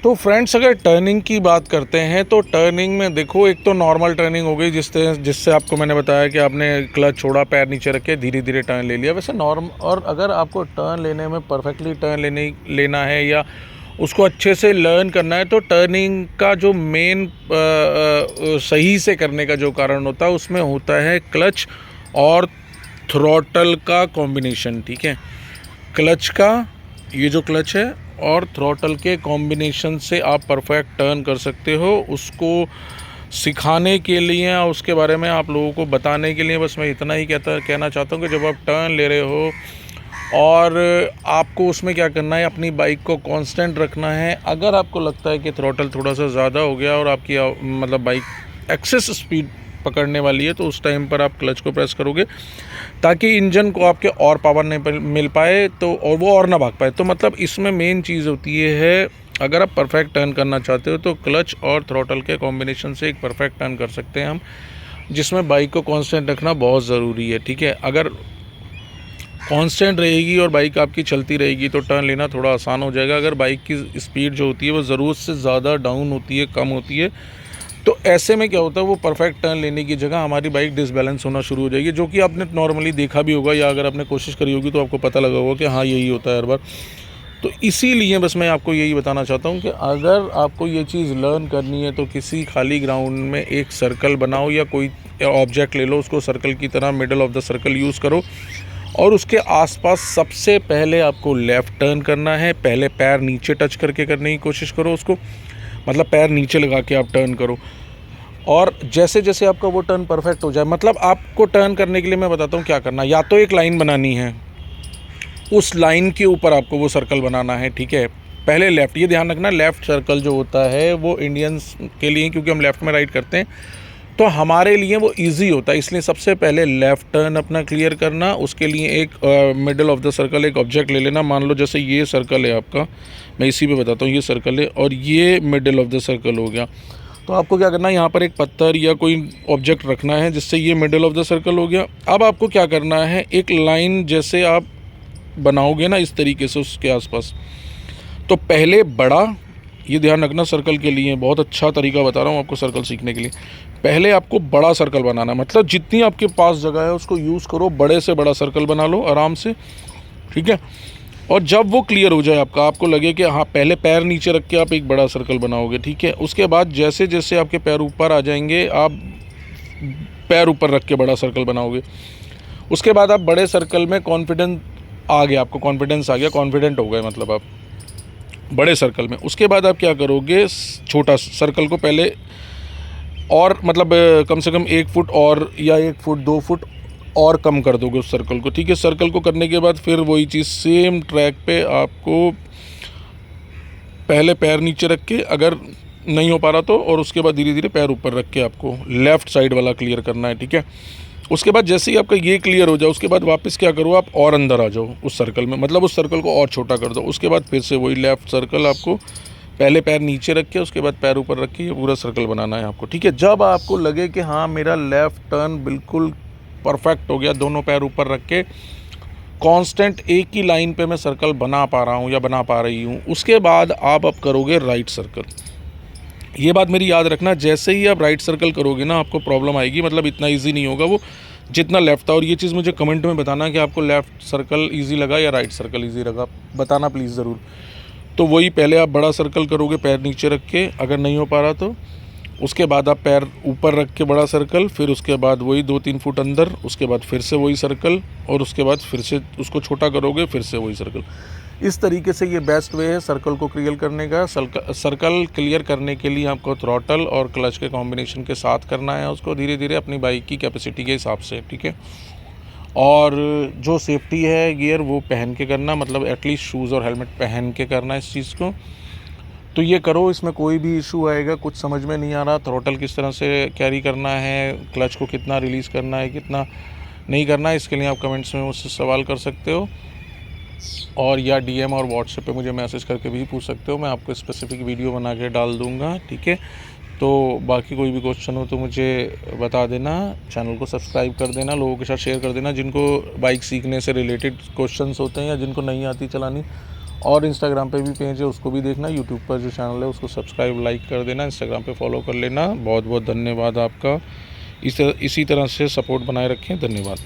तो फ्रेंड्स, अगर टर्निंग की बात करते हैं तो टर्निंग में देखो, एक तो नॉर्मल टर्निंग हो गई जिससे आपको मैंने बताया कि आपने क्लच छोड़ा, पैर नीचे रख के धीरे धीरे टर्न ले लिया। वैसे नॉर्म और अगर आपको टर्न लेने में परफेक्टली टर्न लेना है या उसको अच्छे से लर्न करना है, तो टर्निंग का जो मेन सही से करने का जो कारण होता है उसमें होता है क्लच और थ्रॉटल का कॉम्बिनेशन। ठीक है, क्लच का, ये जो क्लच है और थ्रॉटल के कॉम्बिनेशन से आप परफेक्ट टर्न कर सकते हो। उसको सिखाने के लिए, उसके बारे में आप लोगों को बताने के लिए बस मैं इतना ही कहना चाहता हूँ कि जब आप टर्न ले रहे हो और आपको उसमें क्या करना है, अपनी बाइक को कांस्टेंट रखना है। अगर आपको लगता है कि थ्रॉटल थोड़ा सा ज़्यादा हो गया और आपकी मतलब बाइक एक्सेस स्पीड पकड़ने वाली है, तो उस टाइम पर आप क्लच को प्रेस करोगे ताकि इंजन को आपके और पावर नहीं मिल पाए तो और वो और ना भाग पाए। तो मतलब इसमें मेन चीज़ होती है, अगर आप परफेक्ट टर्न करना चाहते हो तो क्लच और थ्रॉटल के कॉम्बिनेशन से एक परफेक्ट टर्न कर सकते हैं हम, जिसमें बाइक को कांस्टेंट रखना बहुत ज़रूरी है। ठीक है, अगर कांस्टेंट रहेगी और बाइक आपकी चलती रहेगी तो टर्न लेना थोड़ा आसान हो जाएगा। अगर बाइक की स्पीड जो होती है वो ज़रूरत से ज़्यादा डाउन होती है, कम होती है, तो ऐसे में क्या होता है, वो परफेक्ट टर्न लेने की जगह हमारी बाइक डिसबैलेंस होना शुरू हो जाएगी, जो कि आपने नॉर्मली देखा भी होगा या अगर आपने कोशिश करी होगी तो आपको पता लगा होगा कि हाँ यही होता है हर बार। तो इसीलिए बस मैं आपको यही बताना चाहता हूँ कि अगर आपको ये चीज़ लर्न करनी है तो किसी खाली ग्राउंड में एक सर्कल बनाओ या कोई ऑब्जेक्ट ले लो, उसको सर्कल की तरह middle of the circle use करो और उसके आसपास सबसे पहले आपको लेफ़्ट टर्न करना है। पहले पैर नीचे टच करके करने की कोशिश करो उसको, मतलब पैर नीचे लगा के आप टर्न करो। और जैसे जैसे आपका वो टर्न परफेक्ट हो जाए, मतलब आपको टर्न करने के लिए मैं बताता हूँ क्या करना। या तो एक लाइन बनानी है, उस लाइन के ऊपर आपको वो सर्कल बनाना है। ठीक है, पहले लेफ़्ट, ये ध्यान रखना, लेफ़्ट सर्कल जो होता है वो इंडियंस के लिए, क्योंकि हम लेफ़्ट में राइड करते हैं तो हमारे लिए वो इजी होता है, इसलिए सबसे पहले लेफ़्ट टर्न अपना क्लियर करना। उसके लिए एक मिडल ऑफ द सर्कल एक ऑब्जेक्ट ले लेना। मान लो जैसे ये सर्कल है आपका, मैं इसी पे बताता हूँ, ये सर्कल है और ये मिडल ऑफ द सर्कल हो गया। तो आपको क्या करना है, यहाँ पर एक पत्थर या कोई ऑब्जेक्ट रखना है जिससे ये मिडल ऑफ द सर्कल हो गया। अब आपको क्या करना है, एक लाइन जैसे आप बनाओगे ना इस तरीके से उसके आसपास, तो पहले बड़ा, ये ध्यान रखना सर्कल के लिए बहुत अच्छा तरीका बता रहा हूँ आपको सर्कल सीखने के लिए। पहले आपको बड़ा सर्कल बनाना है, मतलब जितनी आपके पास जगह है उसको यूज़ करो, बड़े से बड़ा सर्कल बना लो आराम से। ठीक है, और जब वो क्लियर हो जाए आपका, आपको लगे कि हाँ पहले पैर नीचे रख के आप एक बड़ा सर्कल बनाओगे। ठीक है, उसके बाद जैसे जैसे आपके पैर ऊपर आ जाएंगे आप पैर ऊपर रख के बड़ा सर्कल बनाओगे। उसके बाद आप बड़े सर्कल में कॉन्फिडेंस आ गया, आपको कॉन्फिडेंस आ गया, कॉन्फिडेंट हो गए मतलब आप बड़े सर्कल में। उसके बाद आप क्या करोगे, छोटा सर्कल को पहले और मतलब कम से कम 1 फुट और या 1 फुट 2 फुट और कम कर दोगे उस सर्कल को। ठीक है, सर्कल को करने के बाद फिर वही चीज़ सेम ट्रैक पे आपको पहले पैर नीचे रख के, अगर नहीं हो पा रहा तो, और उसके बाद धीरे धीरे पैर ऊपर रख के आपको लेफ़्ट साइड वाला क्लियर करना है। ठीक है, उसके बाद जैसे ही आपका ये क्लियर हो जाए उसके बाद वापस क्या करो, आप और अंदर आ जाओ उस सर्कल में, मतलब उस सर्कल को और छोटा कर दो। उसके बाद फिर से वही लेफ़्ट सर्कल आपको पहले पैर नीचे रख के उसके बाद पैर ऊपर रख के ये पूरा सर्कल बनाना है आपको। ठीक है, जब आपको लगे कि हाँ मेरा लेफ़्ट टर्न बिल्कुल परफेक्ट हो गया, दोनों पैर ऊपर रख के कांस्टेंट एक ही लाइन पे मैं सर्कल बना पा रहा हूँ या बना पा रही हूँ, उसके बाद आप अब करोगे राइट सर्कल। ये बात मेरी याद रखना, जैसे ही आप राइट सर्कल करोगे ना आपको प्रॉब्लम आएगी, मतलब इतना इजी नहीं होगा वो जितना लेफ़्ट था। और ये चीज़ मुझे कमेंट में बताना कि आपको लेफ़्ट सर्कल इजी लगा या राइट सर्कल इजी लगा, बताना प्लीज़ ज़रूर। तो वही पहले आप बड़ा सर्कल करोगे पैर नीचे रख के, अगर नहीं हो पा रहा तो उसके बाद आप पैर ऊपर रख के बड़ा सर्कल, फिर उसके बाद वही 2-3 फुट अंदर, उसके बाद फिर से वही सर्कल, और उसके बाद फिर से उसको छोटा करोगे, फिर से वही सर्कल। इस तरीके से ये बेस्ट वे है सर्कल को क्लियर करने का। सर्कल क्लियर करने के लिए आपको थ्रॉटल और क्लच के कॉम्बिनेशन के साथ करना है उसको धीरे धीरे अपनी बाइक की कैपेसिटी के हिसाब से। ठीक है, और जो सेफ्टी है गियर वो पहन के करना, मतलब एटलीस्ट शूज़ और हेलमेट पहन के करना इस चीज़ को। तो ये करो, इसमें कोई भी इशू आएगा, कुछ समझ में नहीं आ रहा, थ्रॉटल किस तरह से कैरी करना है, क्लच को कितना रिलीज़ करना है, कितना नहीं करना है, इसके लिए आप कमेंट्स में मुझसे सवाल कर सकते हो, और या डीएम और व्हाट्सएप पे मुझे मैसेज करके भी पूछ सकते हो, मैं आपको स्पेसिफिक वीडियो बना के डाल दूँगा। ठीक है, तो बाकी कोई भी क्वेश्चन हो तो मुझे बता देना, चैनल को सब्सक्राइब कर देना, लोगों के साथ शेयर कर देना जिनको बाइक सीखने से रिलेटेड क्वेश्चंस होते हैं या जिनको नहीं आती चलानी, और इंस्टाग्राम पे भी पेज है, उसको भी देखना। यूट्यूब पर जो चैनल है उसको सब्सक्राइब लाइक कर देना, इंस्टाग्राम पे फॉलो कर लेना। बहुत बहुत धन्यवाद आपका। इसी तरह से सपोर्ट बनाए रखें। धन्यवाद।